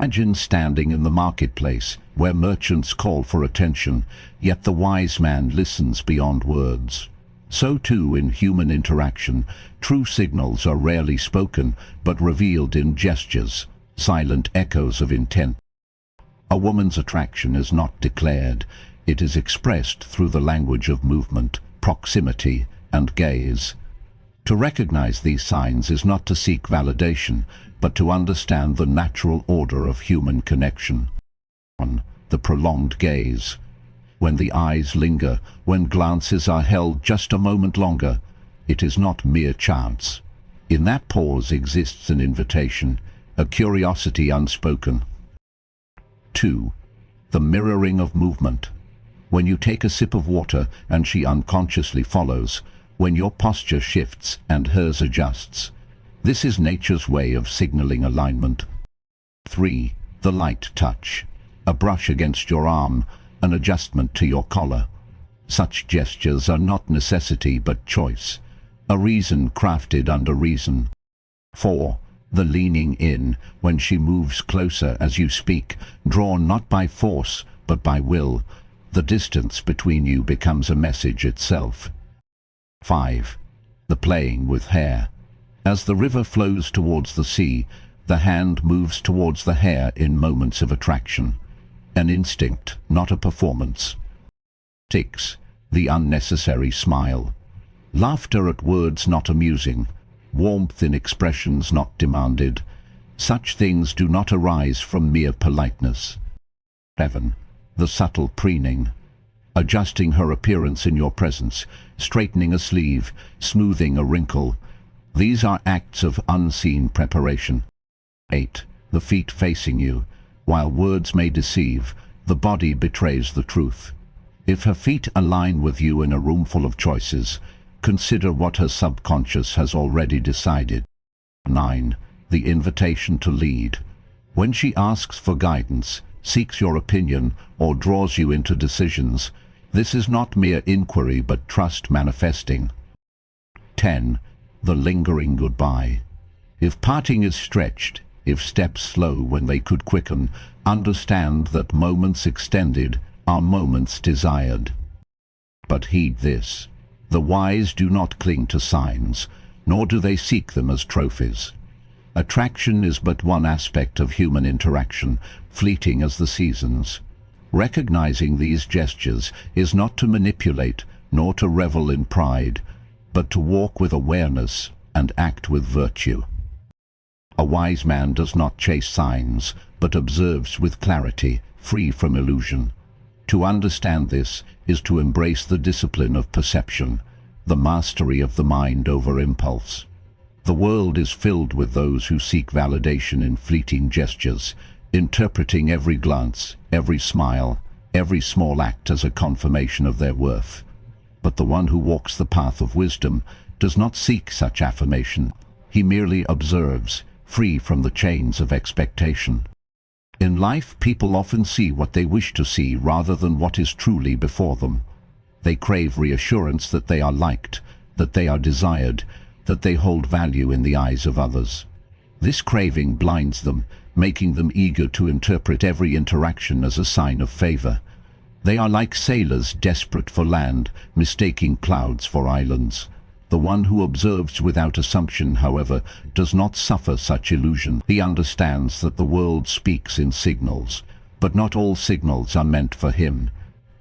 Imagine standing in the marketplace, where merchants call for attention, yet the wise man listens beyond words. So too in human interaction, true signals are rarely spoken, but revealed in gestures, silent echoes of intent. A woman's attraction is not declared, it is expressed through the language of movement, proximity, and gaze. To recognize these signs is not to seek validation, but to understand the natural order of human connection. 1. The prolonged gaze. When the eyes linger, when glances are held just a moment longer, it is not mere chance. In that pause exists an invitation, a curiosity unspoken. 2. The mirroring of movement. When you take a sip of water and she unconsciously follows, when your posture shifts and hers adjusts, this is nature's way of signaling alignment. 3. The light touch. A brush against your arm, an adjustment to your collar. Such gestures are not necessity but choice, a reason crafted under reason. 4. The leaning in, when she moves closer as you speak, drawn not by force but by will. The distance between you becomes a message itself. 5. The playing with hair. As the river flows towards the sea, the hand moves towards the hair in moments of attraction. An instinct, not a performance. 6. The unnecessary smile. Laughter at words not amusing, warmth in expressions not demanded. Such things do not arise from mere politeness. 7. The subtle preening. Adjusting her appearance in your presence, straightening a sleeve, smoothing a wrinkle. These are acts of unseen preparation. 8. The feet facing you. While words may deceive, the body betrays the truth. If her feet align with you in a room full of choices, consider what her subconscious has already decided. 9. The invitation to lead. When she asks for guidance, seeks your opinion, or draws you into decisions, this is not mere inquiry but trust manifesting. 10. The lingering goodbye. If parting is stretched, if steps slow when they could quicken, understand that moments extended are moments desired. But heed this. The wise do not cling to signs, nor do they seek them as trophies. Attraction is but one aspect of human interaction, fleeting as the seasons. Recognizing these gestures is not to manipulate, nor to revel in pride, but to walk with awareness and act with virtue. A wise man does not chase signs, but observes with clarity, free from illusion. To understand this is to embrace the discipline of perception, the mastery of the mind over impulse. The world is filled with those who seek validation in fleeting gestures, interpreting every glance, every smile, every small act as a confirmation of their worth. But the one who walks the path of wisdom does not seek such affirmation. He merely observes, free from the chains of expectation. In life, people often see what they wish to see rather than what is truly before them. They crave reassurance that they are liked, that they are desired, that they hold value in the eyes of others. This craving blinds them, making them eager to interpret every interaction as a sign of favor. They are like sailors desperate for land, mistaking clouds for islands. The one who observes without assumption, however, does not suffer such illusion. He understands that the world speaks in signals, but not all signals are meant for him.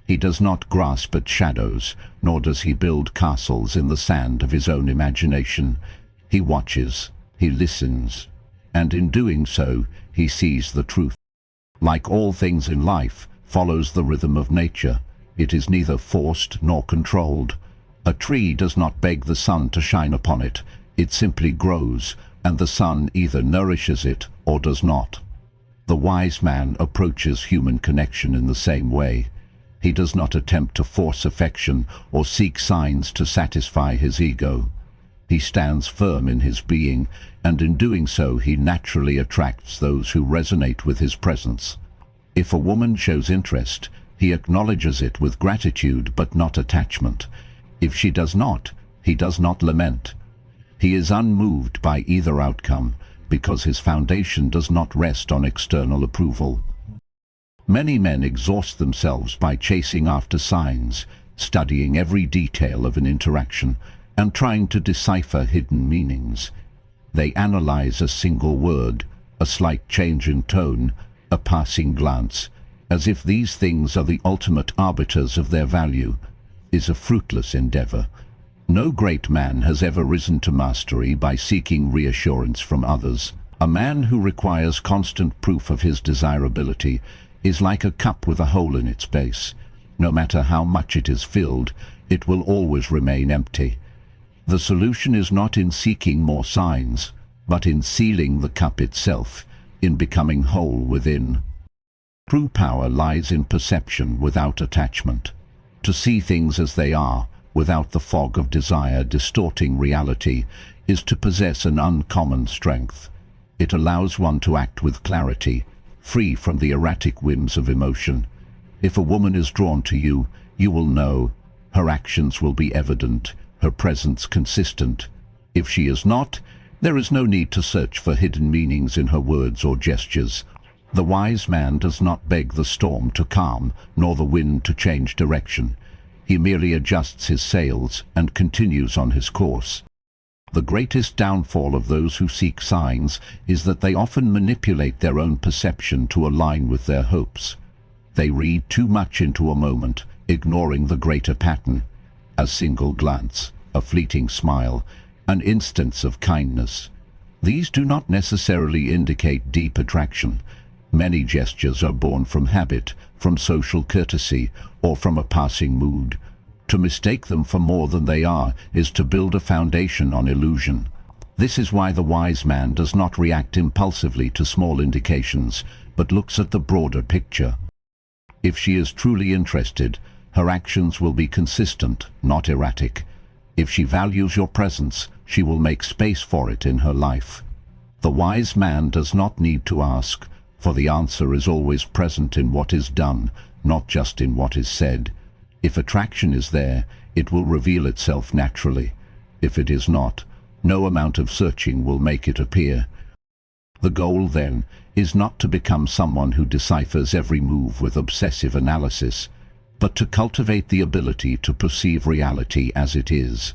He does not grasp at shadows, nor does he build castles in the sand of his own imagination. He watches, he listens, and in doing so, he sees the truth. Like all things in life, follows the rhythm of nature. It is neither forced nor controlled. A tree does not beg the sun to shine upon it. It simply grows, and the sun either nourishes it or does not. The wise man approaches human connection in the same way. He does not attempt to force affection or seek signs to satisfy his ego. He stands firm in his being, and in doing so he naturally attracts those who resonate with his presence. If a woman shows interest, he acknowledges it with gratitude but not attachment. If she does not, he does not lament. He is unmoved by either outcome, because his foundation does not rest on external approval. Many men exhaust themselves by chasing after signs, studying every detail of an interaction, and trying to decipher hidden meanings. They analyze a single word, a slight change in tone, a passing glance, as if these things are the ultimate arbiters of their value. Is a fruitless endeavor. No great man has ever risen to mastery by seeking reassurance from others. A man who requires constant proof of his desirability is like a cup with a hole in its base. No matter how much it is filled, it will always remain empty. The solution is not in seeking more signs, but in sealing the cup itself, in becoming whole within. True power lies in perception without attachment. To see things as they are, without the fog of desire distorting reality, is to possess an uncommon strength. It allows one to act with clarity, free from the erratic whims of emotion. If a woman is drawn to you, you will know. Her actions will be evident, her presence consistent. If she is not, there is no need to search for hidden meanings in her words or gestures. The wise man does not beg the storm to calm, nor the wind to change direction. He merely adjusts his sails and continues on his course. The greatest downfall of those who seek signs is that they often manipulate their own perception to align with their hopes. They read too much into a moment, ignoring the greater pattern. A single glance, a fleeting smile, an instance of kindness. These do not necessarily indicate deep attraction. Many gestures are born from habit, from social courtesy, or from a passing mood. To mistake them for more than they are is to build a foundation on illusion. This is why the wise man does not react impulsively to small indications, but looks at the broader picture. If she is truly interested, her actions will be consistent, not erratic. If she values your presence, she will make space for it in her life. The wise man does not need to ask, for the answer is always present in what is done, not just in what is said. If attraction is there, it will reveal itself naturally. If it is not, no amount of searching will make it appear. The goal, then, is not to become someone who deciphers every move with obsessive analysis, but to cultivate the ability to perceive reality as it is.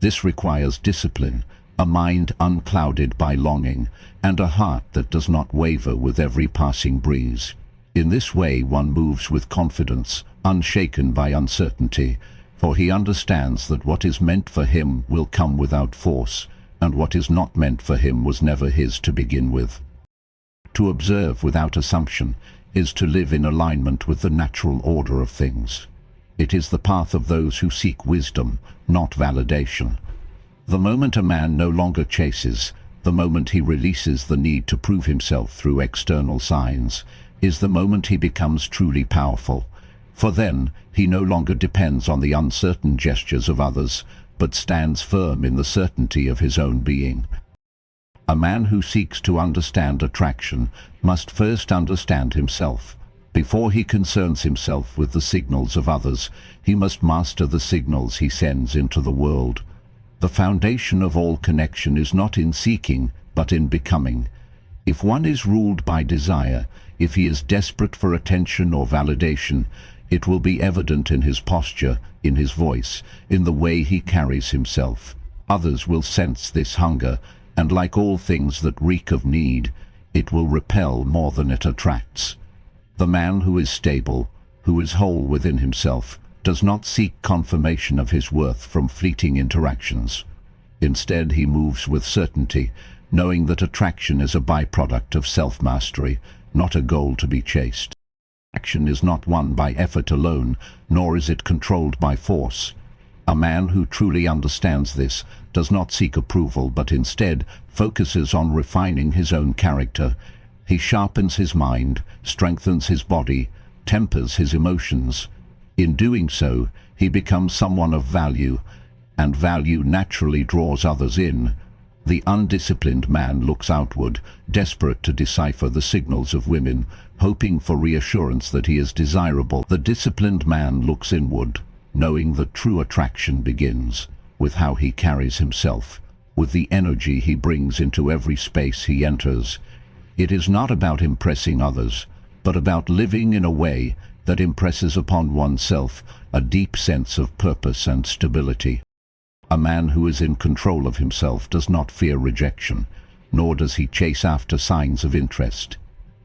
This requires discipline, a mind unclouded by longing, and a heart that does not waver with every passing breeze. In this way one moves with confidence, unshaken by uncertainty, for he understands that what is meant for him will come without force, and what is not meant for him was never his to begin with. To observe without assumption is to live in alignment with the natural order of things. It is the path of those who seek wisdom, not validation. The moment a man no longer chases, the moment he releases the need to prove himself through external signs, is the moment he becomes truly powerful. For then, he no longer depends on the uncertain gestures of others, but stands firm in the certainty of his own being. A man who seeks to understand attraction must first understand himself. Before he concerns himself with the signals of others, he must master the signals he sends into the world. The foundation of all connection is not in seeking, but in becoming. If one is ruled by desire, if he is desperate for attention or validation, it will be evident in his posture, in his voice, in the way he carries himself. Others will sense this hunger, and like all things that reek of need, it will repel more than it attracts. The man who is stable, who is whole within himself, does not seek confirmation of his worth from fleeting interactions. Instead, he moves with certainty, knowing that attraction is a byproduct of self-mastery, not a goal to be chased. Action is not won by effort alone, nor is it controlled by force. A man who truly understands this does not seek approval, but instead focuses on refining his own character. He sharpens his mind, strengthens his body, tempers his emotions. In doing so, he becomes someone of value, and value naturally draws others in. The undisciplined man looks outward, desperate to decipher the signals of women, hoping for reassurance that he is desirable. The disciplined man looks inward, knowing that true attraction begins with how he carries himself. with the energy he brings into every space he enters. It is not about impressing others, but about living in a way that impresses upon oneself a deep sense of purpose and stability. A man who is in control of himself does not fear rejection, nor does he chase after signs of interest.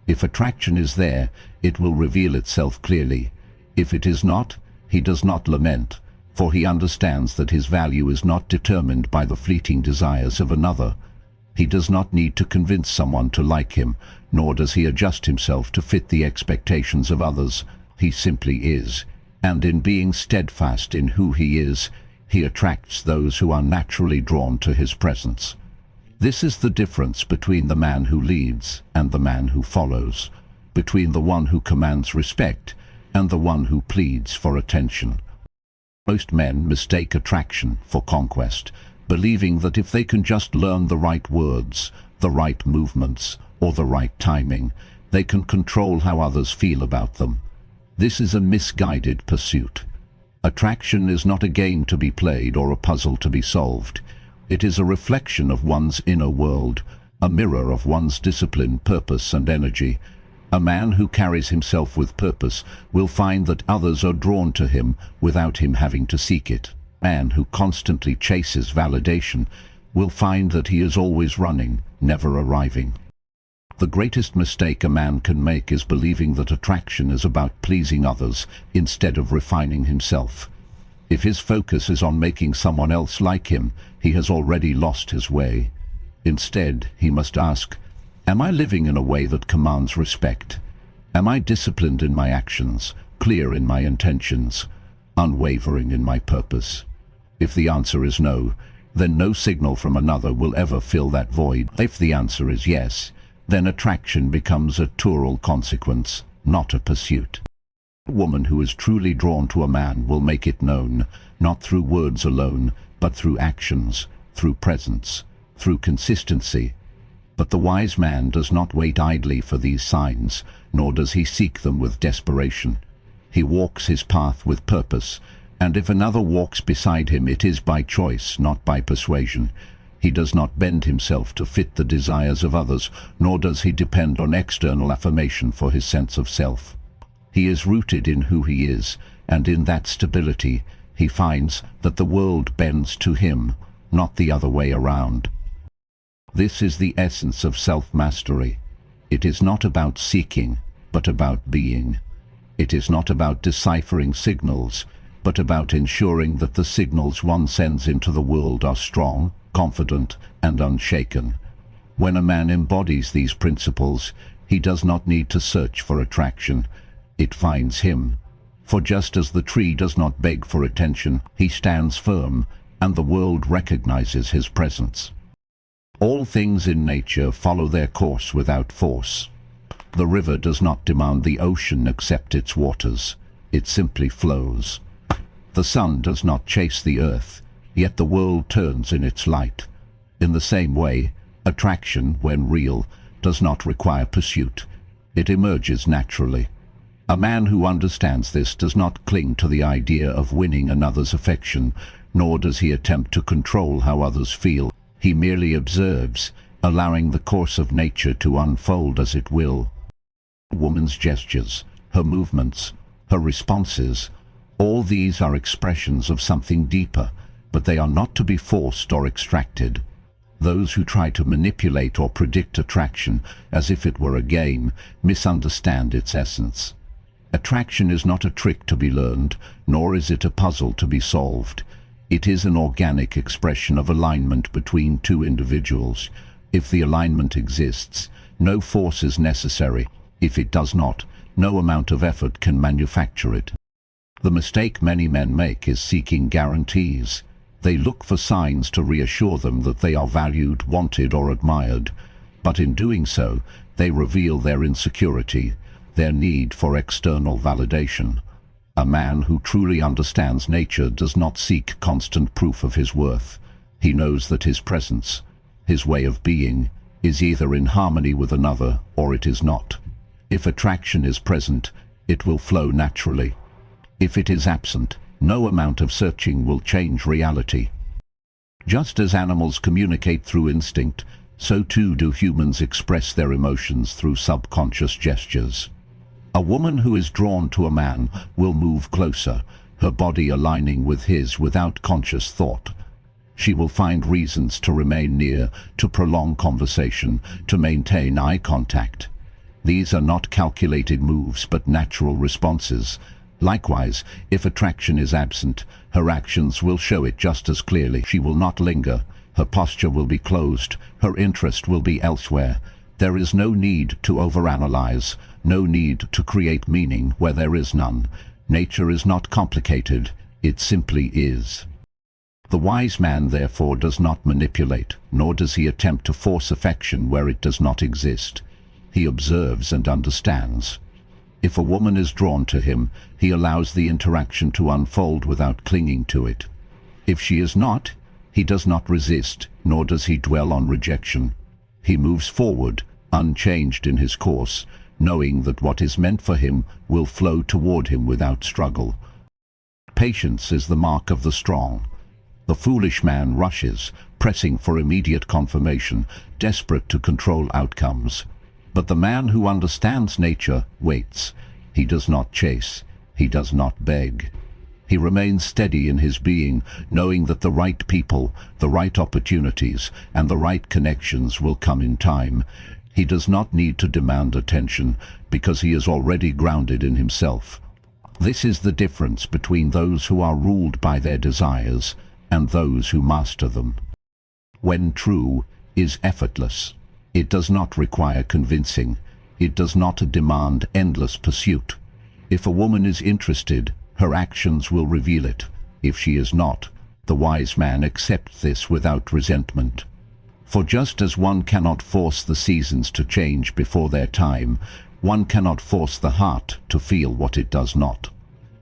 If attraction is there, it will reveal itself clearly. If it is not, he does not lament, for he understands that his value is not determined by the fleeting desires of another. He does not need to convince someone to like him, nor does he adjust himself to fit the expectations of others. He simply is, and in being steadfast in who he is, he attracts those who are naturally drawn to his presence. This is the difference between the man who leads and the man who follows, between the one who commands respect and the one who pleads for attention. Most men mistake attraction for conquest, believing that if they can just learn the right words, the right movements, or the right timing, they can control how others feel about them. This is a misguided pursuit. Attraction is not a game to be played or a puzzle to be solved. It is a reflection of one's inner world, a mirror of one's discipline, purpose, and energy. A man who carries himself with purpose will find that others are drawn to him without him having to seek it. A man who constantly chases validation will find that he is always running, never arriving. The greatest mistake a man can make is believing that attraction is about pleasing others instead of refining himself. If his focus is on making someone else like him, he has already lost his way. Instead, he must ask, am I living in a way that commands respect? Am I disciplined in my actions, clear in my intentions, unwavering in my purpose? If the answer is no, then no signal from another will ever fill that void. If the answer is yes, then attraction becomes a natural consequence, not a pursuit. A woman who is truly drawn to a man will make it known, not through words alone, but through actions, through presence, through consistency. But the wise man does not wait idly for these signs, nor does he seek them with desperation. He walks his path with purpose, and if another walks beside him, it is by choice, not by persuasion. He does not bend himself to fit the desires of others, nor does he depend on external affirmation for his sense of self. He is rooted in who he is, and in that stability he finds that the world bends to him, not the other way around. This is the essence of self-mastery. It is not about seeking, but about being. It is not about deciphering signals, but about ensuring that the signals one sends into the world are strong, confident, and unshaken. When a man embodies these principles, he does not need to search for attraction. It finds him. For just as the tree does not beg for attention, he stands firm, and the world recognizes his presence. All things in nature follow their course without force. The river does not demand the ocean accept its waters. It simply flows. The sun does not chase the earth, yet the world turns in its light. In the same way, attraction, when real, does not require pursuit. It emerges naturally. A man who understands this does not cling to the idea of winning another's affection, nor does he attempt to control how others feel. He merely observes, allowing the course of nature to unfold as it will. A woman's gestures, her movements, her responses, all these are expressions of something deeper, but they are not to be forced or extracted. Those who try to manipulate or predict attraction as if it were a game misunderstand its essence. Attraction is not a trick to be learned, nor is it a puzzle to be solved. It is an organic expression of alignment between two individuals. If the alignment exists, no force is necessary. If it does not, no amount of effort can manufacture it. The mistake many men make is seeking guarantees. They look for signs to reassure them that they are valued, wanted, or admired. But in doing so, they reveal their insecurity, their need for external validation. A man who truly understands nature does not seek constant proof of his worth. He knows that his presence, his way of being, is either in harmony with another or it is not. If attraction is present, it will flow naturally. If it is absent, no amount of searching will change reality. Just as animals communicate through instinct, so too do humans express their emotions through subconscious gestures. A woman who is drawn to a man will move closer, her body aligning with his without conscious thought. She will find reasons to remain near, to prolong conversation, to maintain eye contact. These are not calculated moves but natural responses. Likewise, if attraction is absent, her actions will show it just as clearly. She will not linger, her posture will be closed, her interest will be elsewhere. There is no need to overanalyze, no need to create meaning where there is none. Nature is not complicated, it simply is. The wise man, therefore, does not manipulate, nor does he attempt to force affection where it does not exist. He observes and understands. If a woman is drawn to him, he allows the interaction to unfold without clinging to it. If she is not, he does not resist, nor does he dwell on rejection. He moves forward, unchanged in his course, knowing that what is meant for him will flow toward him without struggle. Patience is the mark of the strong. The foolish man rushes, pressing for immediate confirmation, desperate to control outcomes. But the man who understands nature waits. He does not chase. He does not beg. He remains steady in his being, knowing that the right people, the right opportunities, and the right connections will come in time. He does not need to demand attention, because he is already grounded in himself. This is the difference between those who are ruled by their desires and those who master them. When true is effortless. It does not require convincing. It does not demand endless pursuit. If a woman is interested, her actions will reveal it. If she is not, the wise man accepts this without resentment. For just as one cannot force the seasons to change before their time, one cannot force the heart to feel what it does not.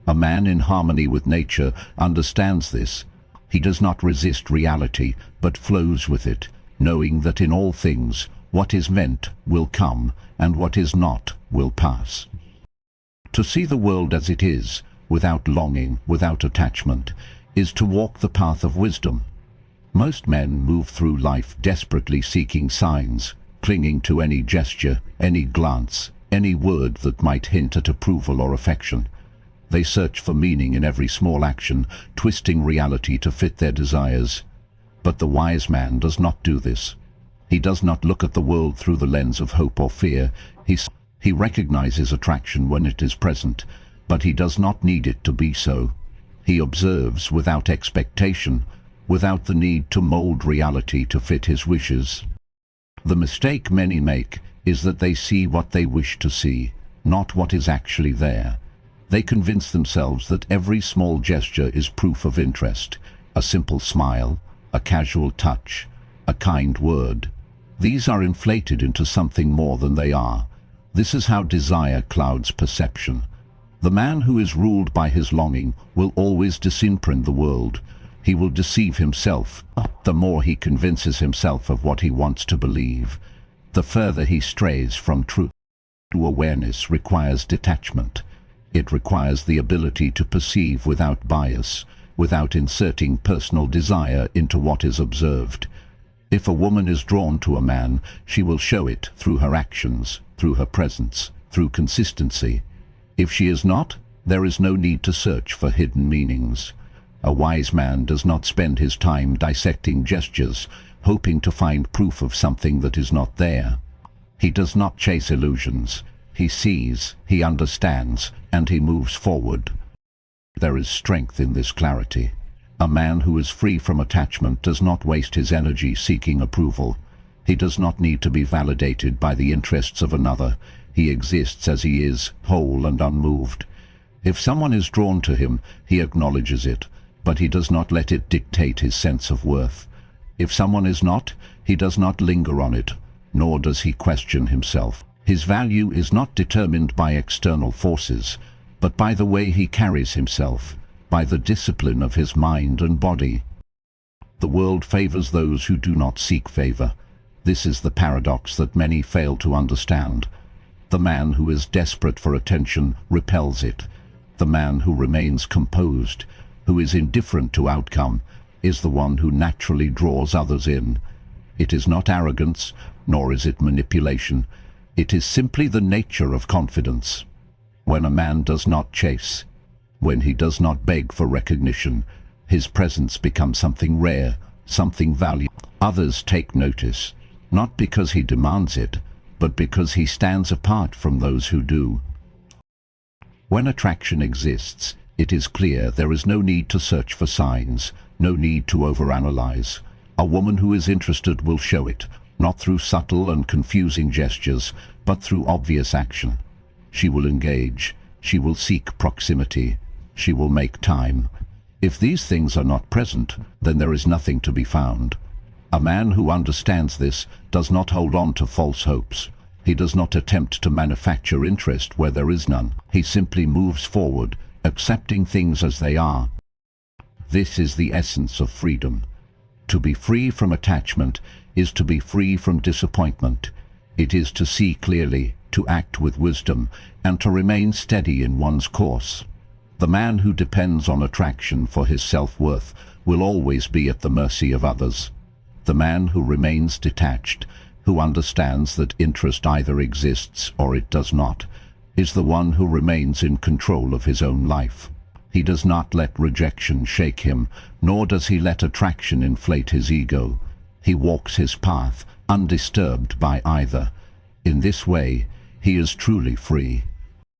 A man in harmony with nature understands this. He does not resist reality, but flows with it, knowing that in all things, what is meant will come, and what is not will pass. To see the world as it is, without longing, without attachment, is to walk the path of wisdom. Most men move through life desperately seeking signs, clinging to any gesture, any glance, any word that might hint at approval or affection. They search for meaning in every small action, twisting reality to fit their desires. But the wise man does not do this. He does not look at the world through the lens of hope or fear. He recognizes attraction when it is present, but he does not need it to be so. He observes without expectation, without the need to mold reality to fit his wishes. The mistake many make is that they see what they wish to see, not what is actually there. They convince themselves that every small gesture is proof of interest, a simple smile, a casual touch, a kind word. These are inflated into something more than they are. This is how desire clouds perception. The man who is ruled by his longing will always disimprint the world. He will deceive himself. The more he convinces himself of what he wants to believe, the further he strays from truth. True awareness requires detachment. It requires the ability to perceive without bias, without inserting personal desire into what is observed. If a woman is drawn to a man, she will show it through her actions, through her presence, through consistency. If she is not, there is no need to search for hidden meanings. A wise man does not spend his time dissecting gestures, hoping to find proof of something that is not there. He does not chase illusions. He sees, he understands, and he moves forward. There is strength in this clarity. A man who is free from attachment does not waste his energy seeking approval. He does not need to be validated by the interests of another. He exists as he is, whole and unmoved. If someone is drawn to him, he acknowledges it, but he does not let it dictate his sense of worth. If someone is not, he does not linger on it, nor does he question himself. His value is not determined by external forces, but by the way he carries himself, by the discipline of his mind and body. The world favors those who do not seek favor. This is the paradox that many fail to understand. The man who is desperate for attention repels it. The man who remains composed, who is indifferent to outcome, is the one who naturally draws others in. It is not arrogance, nor is it manipulation. It is simply the nature of confidence. When a man does not chase, when he does not beg for recognition, his presence becomes something rare, something valuable. Others take notice, not because he demands it, but because he stands apart from those who do. When attraction exists, it is clear there is no need to search for signs, no need to overanalyze. A woman who is interested will show it, not through subtle and confusing gestures, but through obvious action. She will engage, she will seek proximity, she will make time. If these things are not present, then there is nothing to be found. A man who understands this does not hold on to false hopes. He does not attempt to manufacture interest where there is none. He simply moves forward, accepting things as they are. This is the essence of freedom. To be free from attachment is to be free from disappointment. It is to see clearly, to act with wisdom, and to remain steady in one's course. The man who depends on attraction for his self-worth will always be at the mercy of others. The man who remains detached, who understands that interest either exists or it does not, is the one who remains in control of his own life. He does not let rejection shake him, nor does he let attraction inflate his ego. He walks his path, undisturbed by either. In this way, he is truly free.